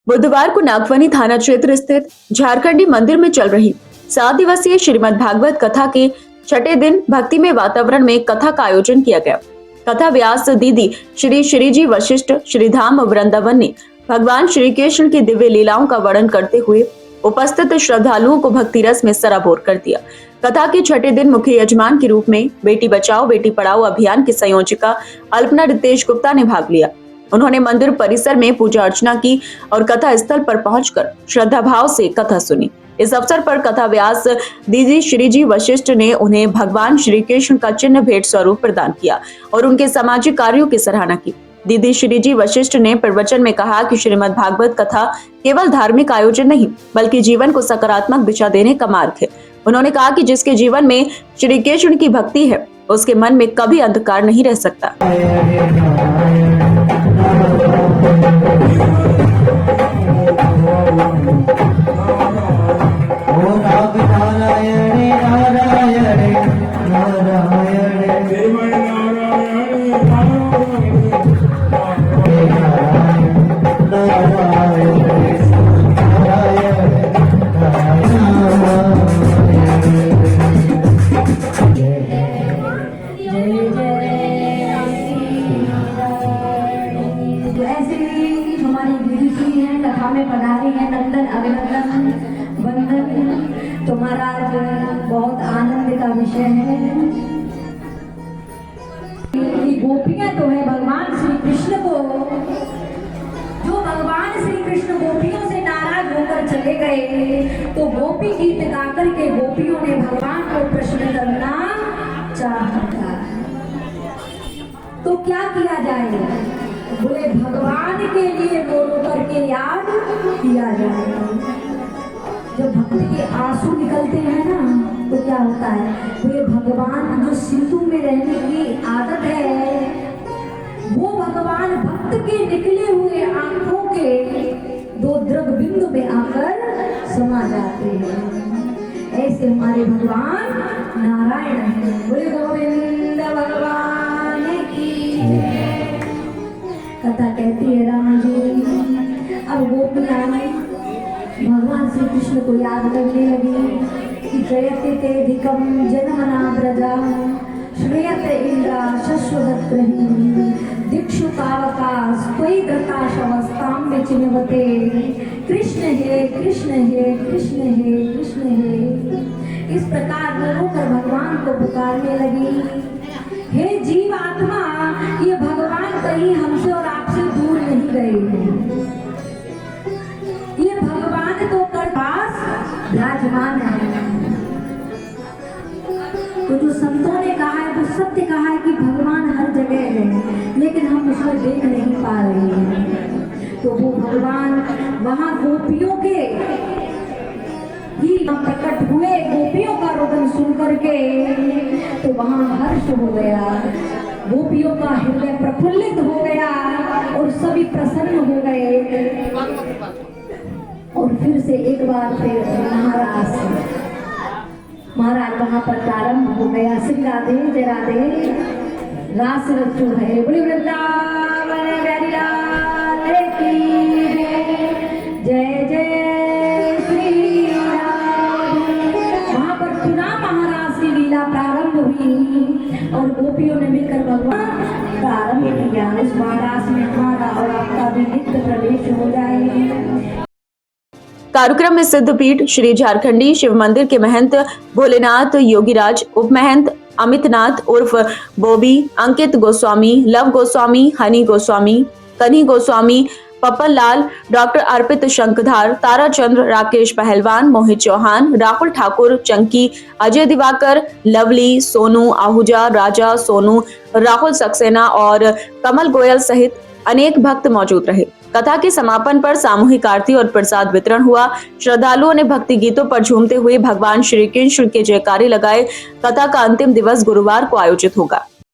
बुधवार को नागवनी थाना क्षेत्र स्थित झारखंडी मंदिर में चल रही 7 दिवसीय श्रीमद् भागवत कथा के छठे दिन भक्तिमय वातावरण में कथा का आयोजन किया गया। कथा व्यास दीदी श्री श्रीजी वशिष्ठ श्रीधाम वृंदावन ने भगवान श्री कृष्ण की दिव्य लीलाओं का वर्णन करते हुए उपस्थित श्रद्धालुओं को भक्ति रस में सराबोर कर दिया। कथा के छठे दिन मुख्य यजमान के रूप में बेटी बचाओ बेटी पढ़ाओ अभियान की संयोजिका अल्पना रितेश गुप्ता ने भाग लिया। उन्होंने मंदिर परिसर में पूजा अर्चना की और कथा स्थल पर पहुंचकर श्रद्धा भाव से कथा सुनी। इस अवसर पर कथा व्यास दीदी श्रीजी वशिष्ठ ने उन्हें भगवान श्री कृष्ण का चिन्ह भेंट स्वरूप प्रदान किया और उनके सामाजिक कार्यों की सराहना की। दीदी श्रीजी वशिष्ठ ने प्रवचन में कहा कि श्रीमद् भागवत कथा केवल धार्मिक आयोजन नहीं बल्कि जीवन को सकारात्मक दिशा देने का मार्ग है। उन्होंने कहा कि जिसके जीवन में श्री कृष्ण की भक्ति है उसके मन में कभी अंधकार नहीं रह सकता। हमारी दीदी जी हैं, कथा में पधारी हैं। नंदन अभिनंदन बंदन तुम्हारा बहुत आनंद का विषय है। गोपियां तो है भगवान श्री कृष्ण को, जो भगवान श्री कृष्ण गोपियों से नाराज होकर चले गए तो गोपी गीत गाकर के गोपियों ने भगवान को प्रश्न करना चाहा। तो क्या किया जाए? बोले भगवान के लिए रो करके याद किया जाए। जब भक्ति के आंसू निकलते हैं ना तो क्या होता है? बोले भगवान जो सिंधु में रहने की आदत है वो भगवान भक्त के निकले हुए आंखों के दो द्रव बिंदु में आकर समा जाते हैं। ऐसे हमारे भगवान नारायण हैं। बोले गोविंद भगवान की। कथा कहती है राम जी अब गोपियां भगवान श्री कृष्ण को याद करने लगी कि जयते तेधिकम जनमना व्रजा श्रेयते इंद्रा शश्वदत्तहि दिक्षु पावका स्वयं प्रकाशवस्थाम में चिन्हवते कृष्ण हे कृष्ण हे कृष्ण हे कृष्ण हे। इस प्रकार रोकर भगवान को पुकारने लगी। हे जीव आत्मा, ये भगवान कहीं हमसे और आपसे दूर नहीं गए। ये भगवान तो कर पास विराजमान है। तो जो संतों ने कहा है वो सत्य कहा है कि भगवान हर जगह है लेकिन हम उसको देख नहीं पा रहे हैं। तो वो भगवान वहां गोपियों के ही प्रकट हुए। गोपियों का रोदन सुन करके तो वहां हर्ष हो गया, गोपियों का हृदय प्रफुल्लित हो गया और सभी प्रसन्न हो गए। और फिर से एक बार फिर महाराज वहां पर प्रारंभ हो गया। श्री राधे जय राधे रास रचो है। बोले वृंदावन बिहारी लाल की जय जय श्री राधे। वहां पर पुनः महाराज की लीला प्रारंभ हुई और गोपियों ने मिलकर भगवान प्रारंभ किया। इस महाराज में हमारा और आपका भी नित्य प्रवेश हो जाए। कार्यक्रम में सिद्धपीठ श्री झारखंडी शिव मंदिर के महंत भोलेनाथ योगीराज, उप महंत अमितनाथ उर्फ बोबी, अंकित गोस्वामी, लव गोस्वामी, हनी गोस्वामी, कन्ही गोस्वामी, पप्पन लाल, डॉक्टर अर्पित शंखधार, ताराचंद्र, राकेश पहलवान, मोहित चौहान, राहुल ठाकुर, चंकी, अजय दिवाकर, लवली, सोनू आहूजा, राजा, सोनू, राहुल सक्सेना और कमल गोयल सहित अनेक भक्त मौजूद रहे। कथा के समापन पर सामूहिक आरती और प्रसाद वितरण हुआ। श्रद्धालुओं ने भक्ति गीतों पर झूमते हुए भगवान श्री कृष्ण के जयकारे लगाए। कथा का अंतिम दिवस गुरुवार को आयोजित होगा।